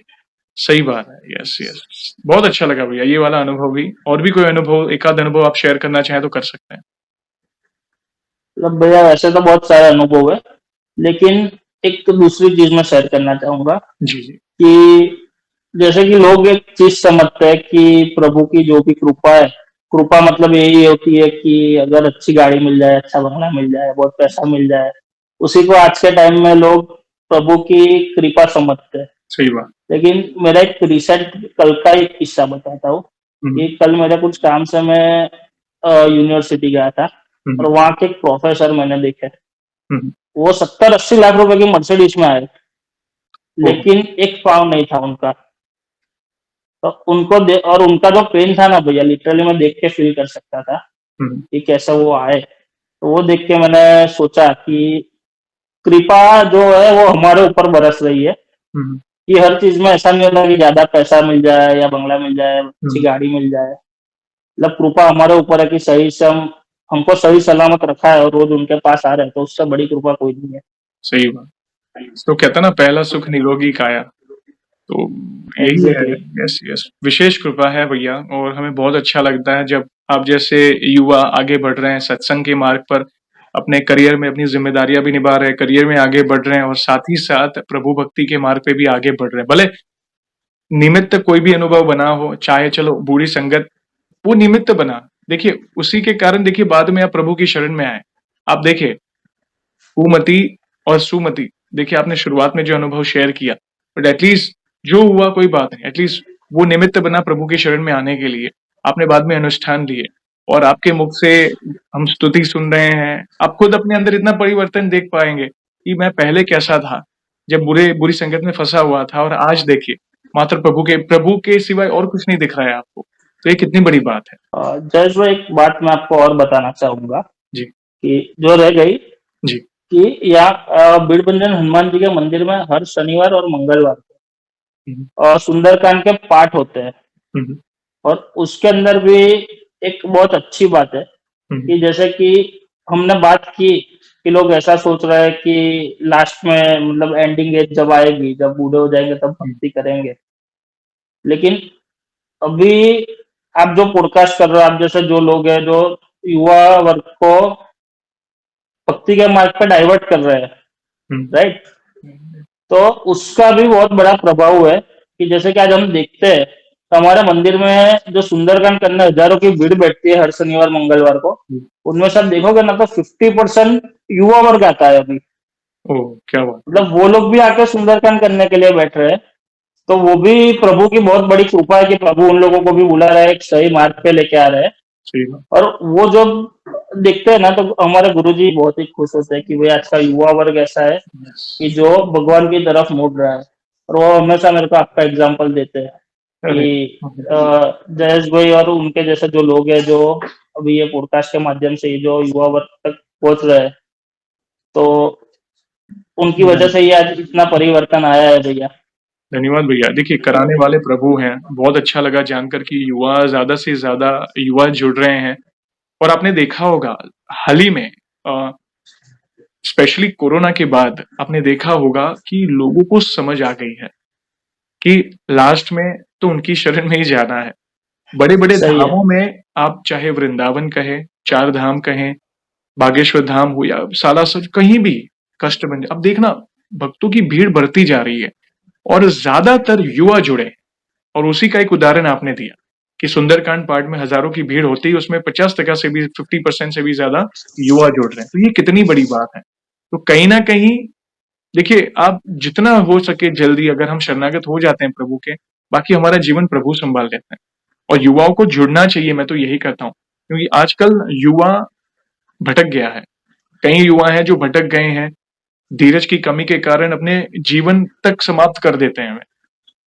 Speaker 2: सही बात है। Yes, yes. बहुत अच्छा लगा भैया ये वाला अनुभव भी। और भी कोई अनुभव, एक आध अनुभव आप शेयर करना चाहें तो कर सकते हैं।
Speaker 1: मतलब भैया वैसे तो बहुत सारे अनुभव है, लेकिन एक तो दूसरी चीज मैं शेयर करना चाहूंगा
Speaker 2: जी, जी।
Speaker 1: कि जैसे कि लोग एक चीज समझते हैं कि प्रभु की जो भी कृपा है, कृपा मतलब यही होती है कि अगर अच्छी गाड़ी मिल जाए, अच्छा बंगला मिल जाए, बहुत पैसा मिल जाए, उसी को आज के टाइम में लोग प्रभु की कृपा समझते हैं।
Speaker 2: सही बात।
Speaker 1: लेकिन मेरा एक रिसेंट कल का एक किस्सा बताता हूँ
Speaker 2: हुँ,
Speaker 1: कि कल मेरे कुछ काम से मैं यूनिवर्सिटी गया था
Speaker 2: हुँ,
Speaker 1: और वहाँ के एक प्रोफेसर मैंने देखे।
Speaker 2: हुँ।
Speaker 1: वो 70-80 लाख रुपए की मर्सिडीज में आए,
Speaker 2: ओह!
Speaker 1: लेकिन एक पाँव नहीं था उनका। तो और उनका जो पेन था ना भैया, लिटरली मैं देख के फील कर सकता था
Speaker 2: हुँ,
Speaker 1: कि कैसे वो आए। तो वो देख के मैंने सोचा कि कृपा जो है वो हमारे ऊपर बरस रही है,
Speaker 2: हुँ,
Speaker 1: कि हर चीज में ऐसा नहीं होता कि ज्यादा पैसा मिल जाए या बंगला मिल जाए, अच्छी
Speaker 2: हुँ।
Speaker 1: गाड़ी मिल जाए। मतलब कृपा हमारे ऊपर है कि सही से हमको सही सलामत रखा है और रोज उनके पास आ रहे हैं, तो उससे बड़ी कृपा कोई नहीं है।
Speaker 2: सही बात। तो कहते हैं ना पहला सुख निरोगी काया, तो यही है।
Speaker 1: एग्जैक्टली।
Speaker 2: Yes, yes. विशेष कृपा है भैया और हमें बहुत अच्छा लगता है जब आप जैसे युवा आगे बढ़ रहे हैं सत्संग के मार्ग पर, अपने करियर में अपनी ज़िम्मेदारियाँ भी निभा रहे हैं, करियर में आगे बढ़ रहे हैं और साथ ही साथ प्रभु भक्ति के मार्ग पे भी आगे बढ़ रहे हैं। भले निमित्त कोई भी अनुभव बना हो, चाहे चलो बुरी संगत, वो निमित्त बना। देखिए, उसी के कारण देखिए बाद में आप प्रभु की शरण में आए। आप देखिए, कुमति और सुमति, देखिए आपने शुरुआत में जो अनुभव शेयर किया, बट एटलीस्ट जो हुआ कोई बात नहीं, एटलीस्ट वो निमित्त बना प्रभु की शरण में आने के लिए। आपने बाद में अनुष्ठान लिए और आपके मुख से हम स्तुति सुन रहे हैं। आप खुद अपने अंदर इतना परिवर्तन देख पाएँगे कि मैं पहले कैसा था, जब बुरी संगत में फँसा हुआ था, और आज देखिए, मात्र प्रभु के सिवाय और कुछ नहीं दिख रहा है आपको। तो ये कितनी बड़ी बात है।
Speaker 1: जयेश भाई, एक बात मैं आपको और बताना चाहूंगा
Speaker 2: जी,
Speaker 1: कि जो रह गई
Speaker 2: जी।
Speaker 1: कि यहाँ बीड़बंजन हनुमान जी के मंदिर में हर शनिवार और मंगलवार को
Speaker 2: हुँ,
Speaker 1: सुंदरकांड के पाठ होते हैं।
Speaker 2: हुँ, हुँ,
Speaker 1: और उसके अंदर भी एक बहुत अच्छी बात है
Speaker 2: हुँ,
Speaker 1: कि जैसे कि हमने बात की कि लोग ऐसा सोच रहे हैं कि लास्ट में मतलब एंडिंग एज जब आएगी, जब बूढ़े हो जाएंगे तब
Speaker 2: हुँ,
Speaker 1: भक्ति करेंगे। लेकिन अभी आप जो पॉडकास्ट कर रहे हो, आप जैसे जो लोग हैं जो युवा वर्ग को भक्ति के मार्ग पर डाइवर्ट कर रहे हैं,
Speaker 2: हुँ,
Speaker 1: राइट? तो उसका भी बहुत बड़ा प्रभाव है कि जैसे कि आज हम देखते हैं तो हमारे मंदिर में जो सुंदरकांड करने हजारों की भीड़ बैठती है हर शनिवार मंगलवार को,
Speaker 2: हुँ।
Speaker 1: उनमें से आप देखोगे ना तो 50% युवा वर्ग आता है अभी।
Speaker 2: ओह! क्या बात है।
Speaker 1: मतलब वो लोग भी आके सुंदरकांड करने के लिए बैठ रहे हैं। तो वो भी प्रभु की बहुत बड़ी कृपा है कि प्रभु उन लोगों को भी बुला रहा है, एक सही मार्ग पे लेके आ रहे हैं।
Speaker 2: सही बात।
Speaker 1: और वो जब देखते हैं ना तो हमारे गुरुजी बहुत ही खुश होते हैं कि भाई आज का युवा वर्ग ऐसा है
Speaker 2: यस।
Speaker 1: कि जो भगवान की तरफ मुड़ रहा है। और वो हमेशा मेरे को आपका एग्जाम्पल देते हैं
Speaker 2: अरे!
Speaker 1: कि जयेश भाई और उनके जैसे जो लोग हैं जो अभी ये पॉडकास्ट के माध्यम से जो युवा वर्ग तक पहुंच रहे हैं, तो उनकी वजह से ही आज इतना परिवर्तन आया है भैया।
Speaker 2: धन्यवाद भैया। देखिए, कराने वाले प्रभु हैं। बहुत अच्छा लगा जानकर कि युवा ज़्यादा से ज़्यादा युवा जुड़ रहे हैं। और आपने देखा होगा हाल ही में अ, स्पेशली कोरोना के बाद आपने देखा होगा कि लोगों को समझ आ गई है कि लास्ट में तो उनकी शरण में ही जाना है। बड़े-बड़े
Speaker 1: सही है।
Speaker 2: धामों में आप चाहे वृंदावन कहें, चार धाम कहें, बागेश्वर धाम हो या सालासर, कहीं भी कष्टभंजन, अब देखना भक्तों की भीड़ बढ़ती जा रही है और ज्यादातर युवा जुड़े। और उसी का एक उदाहरण आपने दिया कि सुंदरकांड पाठ में हजारों की भीड़ होती है, उसमें 50% से भी 50% से भी ज्यादा युवा जुड़ रहे हैं। तो ये कितनी बड़ी बात है। तो कहीं ना कहीं देखिए, आप जितना हो सके जल्दी अगर हम शरणागत हो जाते हैं प्रभु के, बाकी हमारा जीवन प्रभु संभाल लेते हैं। और युवाओं को जुड़ना चाहिए, मैं तो यही कहता हूँ, क्योंकि आजकल युवा भटक गया है। कई युवा हैं जो भटक गए हैं, धीरज की कमी के कारण अपने जीवन तक समाप्त कर देते हैं।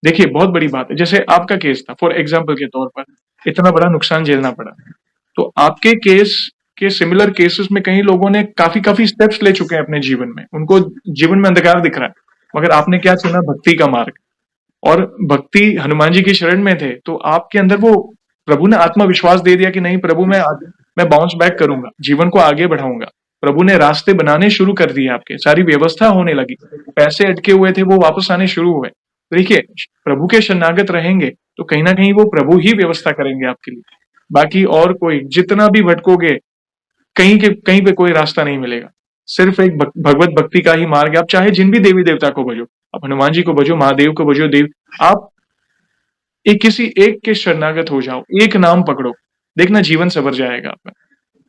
Speaker 2: देखिए, बहुत बड़ी बात है, जैसे आपका केस था, फॉर एग्जाम्पल के तौर पर, इतना बड़ा नुकसान झेलना पड़ा। तो आपके केस के सिमिलर केसेस में कई लोगों ने काफी काफी स्टेप्स ले चुके हैं अपने जीवन में, उनको जीवन में अंधकार दिख रहा है, मगर आपने क्या चुना? भक्ति का मार्ग। और भक्ति, हनुमान जी की शरण में थे, तो आपके अंदर वो प्रभु ने आत्मविश्वास दे दिया कि नहीं प्रभु, मैं बाउंस बैक करूंगा, जीवन को आगे बढ़ाऊंगा। प्रभु ने रास्ते बनाने शुरू कर दिए, आपके सारी व्यवस्था होने लगी, पैसे अटके हुए थे वो वापस आने शुरू हुए। तो देखिए, प्रभु के शरणागत रहेंगे तो कहीं ना कहीं वो प्रभु ही व्यवस्था करेंगे आपके लिए। बाकी और कोई, जितना भी भटकोगे, कहीं पे कोई रास्ता नहीं मिलेगा। सिर्फ एक भगवत भक्ति का ही मार्ग है। आप चाहे जिन भी देवी देवता को भजो, आप हनुमान जी को भजो, महादेव को भजो, देव, आप एक किसी एक के शरणागत हो जाओ, एक नाम पकड़ो, देखना जीवन सवर जाएगा आपका।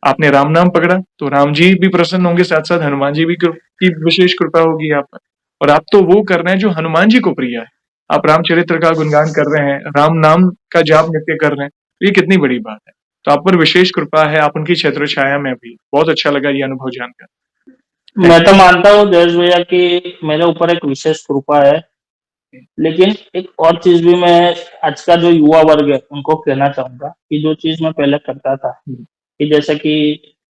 Speaker 2: आपने राम नाम पकड़ा तो राम जी भी प्रसन्न होंगे, साथ साथ हनुमान जी भी की विशेष कृपा होगी आप पर। और आप तो वो कर रहे हैं जो हनुमान जी को प्रिय है। आप रामचरित्र का गुणगान कर रहे हैं, राम नाम का जाप नित्य कर रहे हैं, तो ये कितनी बड़ी बात है। तो आप पर विशेष कृपा है, आप उनकी छत्र छाया में भी। बहुत अच्छा लगा ये अनुभव जानकर।
Speaker 1: मैं
Speaker 2: थैंक
Speaker 1: तो मानता हूँ जयेश भैया कि मेरे ऊपर एक विशेष कृपा है।
Speaker 2: यू।
Speaker 1: लेकिन एक और चीज भी मैं आज का जो युवा वर्ग है उनको कहना चाहूंगा कि जो चीज मैं पहले करता था, कि जैसे कि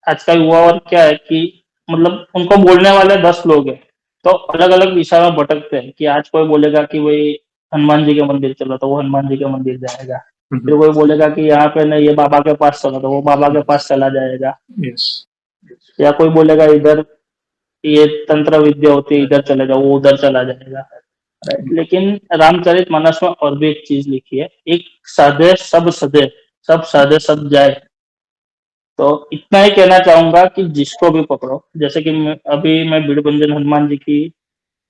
Speaker 1: आज का युवा वर्ग क्या है कि मतलब उनको बोलने वाले 10 लोग हैं, तो अलग अलग दिशा में भटकते हैं। कि आज कोई बोलेगा कि भाई हनुमान जी के मंदिर चलो तो वो हनुमान जी के मंदिर जाएगा। फिर कोई बोलेगा कि यहाँ पे नहीं, ये बाबा के पास चलो तो वो बाबा के पास चला जाएगा।
Speaker 2: यस।
Speaker 1: या कोई बोलेगा इधर ये तंत्र विद्या होती है, इधर चले जाओ, वो उधर चला जाएगा। राइट? लेकिन रामचरितमानस में और भी एक चीज लिखी है, एक साधे सब सधे, सब साधे सब जाए। तो इतना ही कहना चाहूंगा कि जिसको भी पकड़ो, जैसे कि अभी मैं बीड़बंजन हनुमान जी की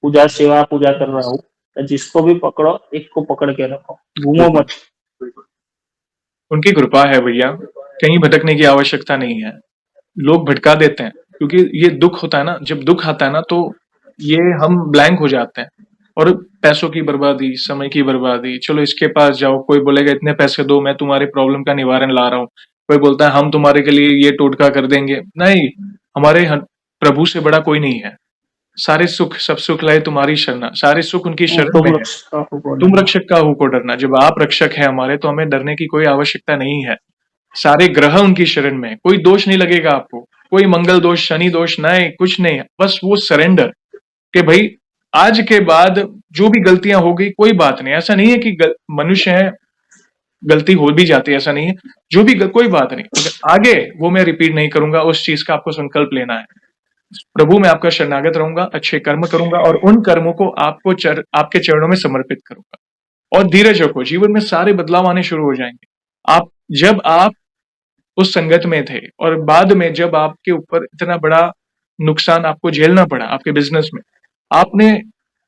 Speaker 1: पूजा कर रहा हूँ। तो जिसको भी पकड़ो एक को पकड़ के रखो, घूमो मत।
Speaker 2: उनकी कृपा है भैया, कहीं भटकने की आवश्यकता नहीं है। लोग भटका देते हैं क्योंकि ये दुख होता है ना, जब दुख आता है ना तो ये हम ब्लैंक हो जाते हैं। और पैसों की बर्बादी, समय की बर्बादी, चलो इसके पास जाओ, कोई बोलेगा इतने पैसे दो, मैं तुम्हारे प्रॉब्लम का निवारण ला रहा हूँ। कोई बोलता है हम तुम्हारे के लिए ये टोटका कर देंगे। नहीं, प्रभु से बड़ा कोई नहीं है। सारे सुख, सब सुख लाए तुम्हारी शरणा, सारे सुख उनकी शरण में
Speaker 1: तुम
Speaker 2: है।
Speaker 1: रक्षा हो
Speaker 2: तुम
Speaker 1: डरना।
Speaker 2: रक्षक का को डरना। जब आप रक्षक है हमारे, तो हमें डरने की कोई आवश्यकता नहीं है। सारे ग्रह उनकी शरण में है, कोई दोष नहीं लगेगा आपको। कोई मंगल दोष, शनि दोष नहीं, कुछ नहीं है। बस वो सरेंडर कि भाई आज के बाद जो भी गलतियां हो गई कोई बात नहीं। ऐसा नहीं है कि मनुष्य है, गलती हो भी जाती है, ऐसा नहीं है। जो भी कोई बात नहीं, मगर आगे वो मैं रिपीट नहीं करूंगा। उस चीज का आपको संकल्प लेना है। प्रभु मैं आपका शरणागत रहूंगा, अच्छे कर्म करूंगा और उन कर्मों को आपके चरणों में समर्पित करूंगा। और धीरज रखो, जीवन में सारे बदलाव आने शुरू हो जाएंगे। जब आप उस संगत में थे और बाद में जब आपके ऊपर इतना बड़ा नुकसान आपको झेलना पड़ा आपके बिजनेस में, आपने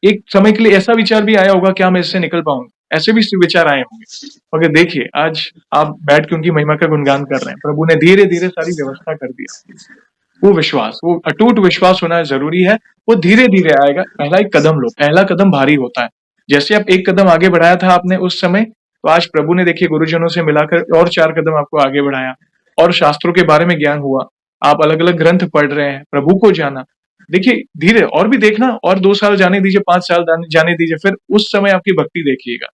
Speaker 2: एक समय के लिए ऐसा विचार भी आया होगा क्या मैं इससे निकल पाऊंगा, ऐसे भी विचार आए होंगे। मगर देखिए आज आप बैठ के उनकी महिमा का गुणगान कर रहे हैं। प्रभु ने धीरे धीरे सारी व्यवस्था कर दिया। वो विश्वास, वो अटूट विश्वास होना जरूरी है। वो धीरे धीरे आएगा। पहला एक कदम लो, पहला कदम भारी होता है। जैसे आप एक कदम आगे बढ़ाया था आपने उस समय, तो आज प्रभु ने देखिए गुरुजनों से मिलाकर और 4 कदम आपको आगे बढ़ाया। और शास्त्रों के बारे में ज्ञान हुआ, आप अलग अलग ग्रंथ पढ़ रहे हैं, प्रभु को जाना। देखिए धीरे और भी देखना, और 2 साल जाने दीजिए, 5 साल जाने दीजिए, फिर उस समय आपकी भक्ति देखिएगा।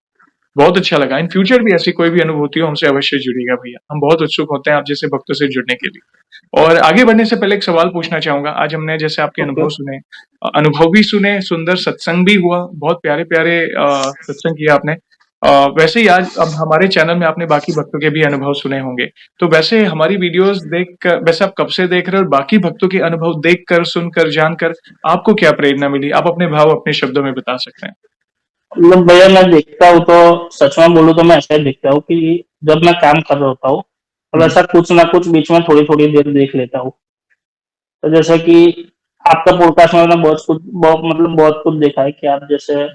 Speaker 2: बहुत अच्छा लगा। इन फ्यूचर भी ऐसी कोई भी अनुभूति हो, हमसे अवश्य जुड़िएगा भैया। हम बहुत उत्सुक होते हैं आप जैसे भक्तों से जुड़ने के लिए। और आगे बढ़ने से पहले एक सवाल पूछना चाहूंगा। आज हमने जैसे आपके
Speaker 1: ओके।
Speaker 2: अनुभव भी सुने, सुंदर सत्संग भी हुआ, बहुत प्यारे प्यारे सत्संग किया आपने। वैसे ही आज अब हमारे चैनल में आपने बाकी भक्तों के भी अनुभव सुने होंगे। तो वैसे हमारी वीडियोस देख कर, वैसे आप कब से देख रहे हो और बाकी भक्तों के अनुभव देखकर, सुनकर, जानकर आपको क्या प्रेरणा मिली? आप अपने भाव अपने शब्दों में बता सकते हैं।
Speaker 1: मतलब भैया मैं देखता हूँ तो सच में बोलूँ तो मैं ऐसा ही देखता हूँ कि जब मैं काम कर रहा होता हूँ तो
Speaker 2: हम्म,
Speaker 1: ऐसा कुछ ना कुछ बीच में थोड़ी थोड़ी देर देख लेता हूँ। तो जैसे कि आपका पॉडकास्ट में मैंने बहुत कुछ देखा है कि आप जैसे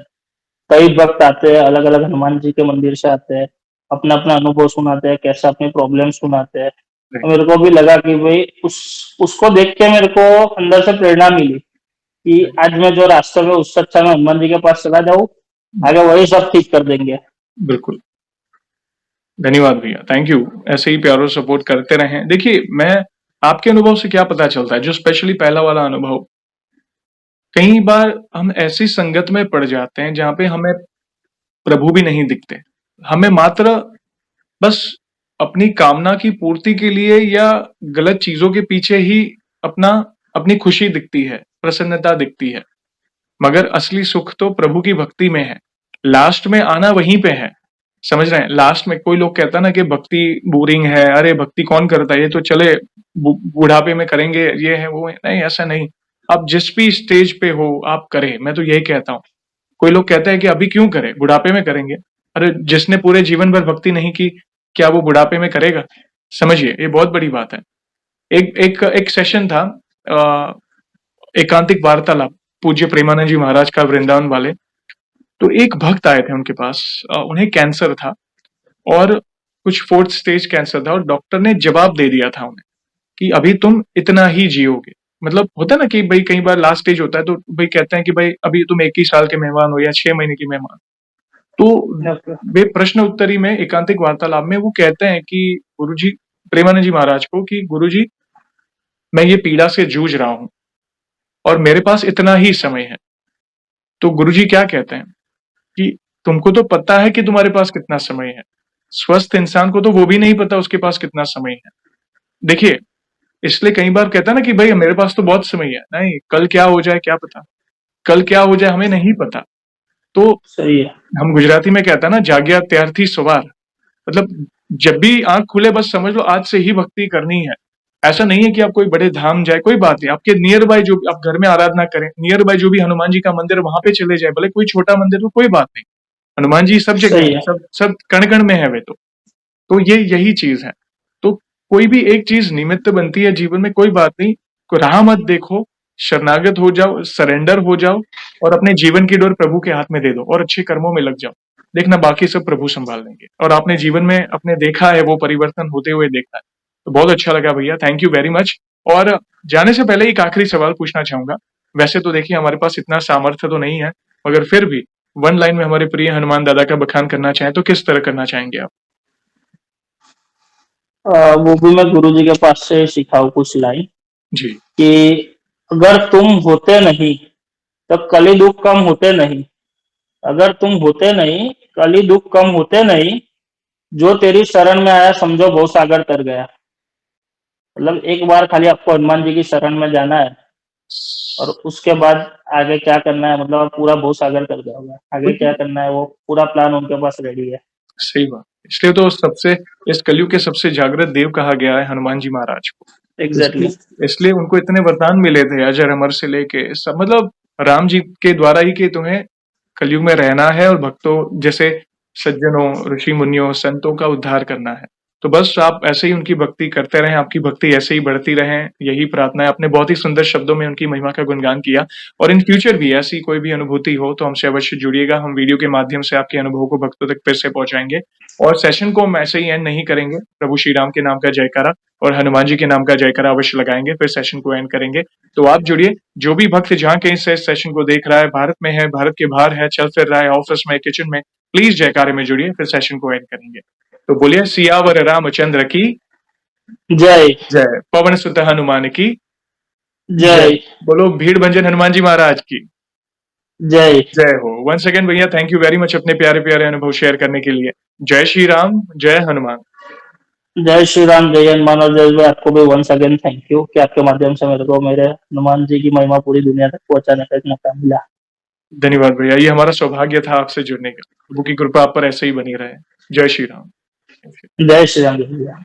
Speaker 1: कई भक्त आते हैं अलग अलग हनुमान जी के मंदिर से आते हैं, अपना अपना अनुभव सुनाते हैं, कैसे अपनी प्रॉब्लम सुनाते हैं। तो मेरे को भी लगा कि भाई उसको देख के मेरे को अंदर से प्रेरणा मिली कि आज मैं जो रास्ते में उससे अच्छा मैं हनुमान जी के पास चला जाऊँ, आगे वही सब ठीक कर देंगे।
Speaker 2: बिल्कुल। धन्यवाद भैया, थैंक यू। ऐसे ही प्यारो सपोर्ट करते रहें। देखिए मैं आपके अनुभव से क्या पता चलता है, जो स्पेशली पहला वाला अनुभव, कई बार हम ऐसी संगत में पड़ जाते हैं जहां पे हमें प्रभु भी नहीं दिखते। हमें मात्र बस अपनी कामना की पूर्ति के लिए या गलत चीजों के पीछे ही अपना अपनी खुशी दिखती है, प्रसन्नता दिखती है। मगर असली सुख तो प्रभु की भक्ति में है। लास्ट में आना वहीं पे है। समझ रहे हैं? लास्ट में कोई लोग कहता है ना कि भक्ति बोरिंग है, अरे भक्ति कौन करता है, ये तो चले बुढ़ापे में करेंगे, ये है वो है। नहीं, ऐसा नहीं। आप जिस भी स्टेज पे हो आप करें, मैं तो यही कहता हूँ। कोई लोग कहते हैं कि अभी क्यों करें, बुढ़ापे में करेंगे। अरे जिसने पूरे जीवन भर भक्ति नहीं की, क्या वो बुढ़ापे में करेगा? समझिए, ये बहुत बड़ी बात है। एक एक एक सेशन था, अ, एकांतिक वार्तालाप, पूज्य प्रेमानंद जी महाराज का, वृंदावन वाले। तो एक भक्त आए थे उनके पास। उन्हें कैंसर था और कुछ 4th स्टेज कैंसर था, और डॉक्टर ने जवाब दे दिया था उन्हें कि अभी तुम इतना ही जियोगे। मतलब होता है ना कि भाई कई बार लास्ट स्टेज होता है तो भाई कहते हैं कि भाई अभी तुम 21 साल के मेहमान हो या 6 महीने की मेहमान। तो
Speaker 1: ओके।
Speaker 2: वे प्रश्न उत्तरी में, एकांतिक वार्तालाप में, वो कहते हैं कि गुरुजी, प्रेमानंद जी महाराज को, कि गुरुजी मैं ये पीड़ा से जूझ रहा हूं और मेरे पास इतना ही समय है। तो गुरुजी क्या कहते हैं कि तुमको तो पता है कि तुम्हारे पास कितना समय है। स्वस्थ इंसान को तो वो भी नहीं पता उसके पास कितना समय है। देखिए, इसलिए कई बार कहता है ना कि भाई मेरे पास तो बहुत समय है। नहीं, कल क्या हो जाए क्या पता। कल क्या हो जाए हमें नहीं पता। तो
Speaker 1: सही है।
Speaker 2: हम गुजराती में कहता है ना, जाग्या त्यारथी सवार। मतलब जब भी आंख खुले बस समझ लो आज से ही भक्ति करनी है। ऐसा नहीं है कि आप कोई बड़े धाम जाए, कोई बात नहीं। आपके नियर बाय जो आप घर में आराधना करें, नियर बाय जो भी हनुमान जी का मंदिर है वहां पे चले जाए, भले कोई छोटा मंदिर हो, कोई बात नहीं। हनुमान जी सब जगह
Speaker 1: सही
Speaker 2: है,
Speaker 1: है।
Speaker 2: सब सब कण कण में है वे तो ये यही चीज है। तो कोई भी एक चीज निमित्त बनती है जीवन में, कोई बात नहीं। को राह मत देखो, शरणागत हो जाओ, सरेंडर हो जाओ और अपने जीवन की डोर प्रभु के हाथ में दे दो और अच्छे कर्मों में लग जाओ। देखना बाकी सब प्रभु संभाल लेंगे और आपने जीवन में अपने देखा है वो परिवर्तन होते हुए देखा है। तो बहुत अच्छा लगा भैया, थैंक यू वेरी मच। और जाने से पहले एक आखिरी सवाल पूछना चाहूंगा। वैसे तो देखिए हमारे पास इतना सामर्थ्य तो नहीं है, मगर फिर भी वन लाइन में हमारे प्रिय हनुमान दादा का बखान करना चाहें तो किस तरह करना चाहेंगे आप?
Speaker 1: वो भी मैं गुरुजी के पास से सीखा हूँ कुछ लाइन
Speaker 2: जी।
Speaker 1: कि अगर तुम होते नहीं तो कली दुख कम होते नहीं, अगर तुम होते नहीं कली दुख कम होते नहीं, जो तेरी शरण में आया समझो भव सागर तर गया। मतलब एक बार खाली आपको हनुमान जी की शरण में जाना है और उसके बाद आगे क्या करना है, मतलब आप पूरा भव सागर तर जाओगे। आगे क्या करना है वो पूरा प्लान उनके पास रेडी है।
Speaker 2: सही बात। इसलिए तो सबसे इस कलयुग के सबसे जागृत देव कहा गया है हनुमान जी महाराज को।
Speaker 1: एग्जैक्टली।
Speaker 2: इसलिए उनको इतने वरदान मिले थे अजर अमर से लेके सब, मतलब राम जी के द्वारा ही कि तुम्हें कलयुग में रहना है और भक्तों जैसे सज्जनों, ऋषि मुनियों, संतों का उद्धार करना है। तो बस आप ऐसे ही उनकी भक्ति करते रहें, आपकी भक्ति ऐसे ही बढ़ती रहे, यही प्रार्थना है। आपने बहुत ही सुंदर शब्दों में उनकी महिमा का गुणगान किया और इन फ्यूचर भी ऐसी कोई भी अनुभूति हो तो हमसे अवश्य जुड़िएगा। हम वीडियो के माध्यम से आपके अनुभवों को भक्तों तक फिर से पहुंचाएंगे और सेशन को हम ऐसे ही एंड नहीं करेंगे। प्रभु श्री राम के नाम का जयकारा और हनुमान जी के नाम का जयकारा अवश्य लगाएंगे, फिर सेशन को एंड करेंगे। तो आप जुड़िए, जो भी भक्त जहाँ कहीं से इस सेशन को देख रहा है, भारत में है, भारत के बाहर है, चल फिर रहा है, ऑफिस में, किचन में, प्लीज जयकारे में जुड़िए, फिर सेशन को एंड करेंगे। तो बोलिए सियावर रामचंद्र की
Speaker 1: जय
Speaker 2: जय, पवन सुत हनुमान की जय,
Speaker 1: जय
Speaker 2: बोलो भीड़ भंजन हनुमान जी महाराज की
Speaker 1: जय
Speaker 2: जय हो। वंस अगेन भैया थैंक यू वेरी मच अपने प्यारे प्यारे अनुभव शेयर करने के लिए। जय श्री राम, जय हनुमान।
Speaker 1: जय श्री राम, जय हनुमान। और जय भाई आपको भी वंस अगेन थैंक यू कि आपके माध्यम से मेरे को मेरे हनुमान जी की महिमा पूरी दुनिया तक पहुंचाने का एक मौका मिला।
Speaker 2: धन्यवाद भैया, ये हमारा सौभाग्य था आपसे जुड़ने का। प्रभु की कृपा आप पर ऐसे ही बनी रहे। जय श्री राम।
Speaker 1: जय श्री राम, जय श्री राम।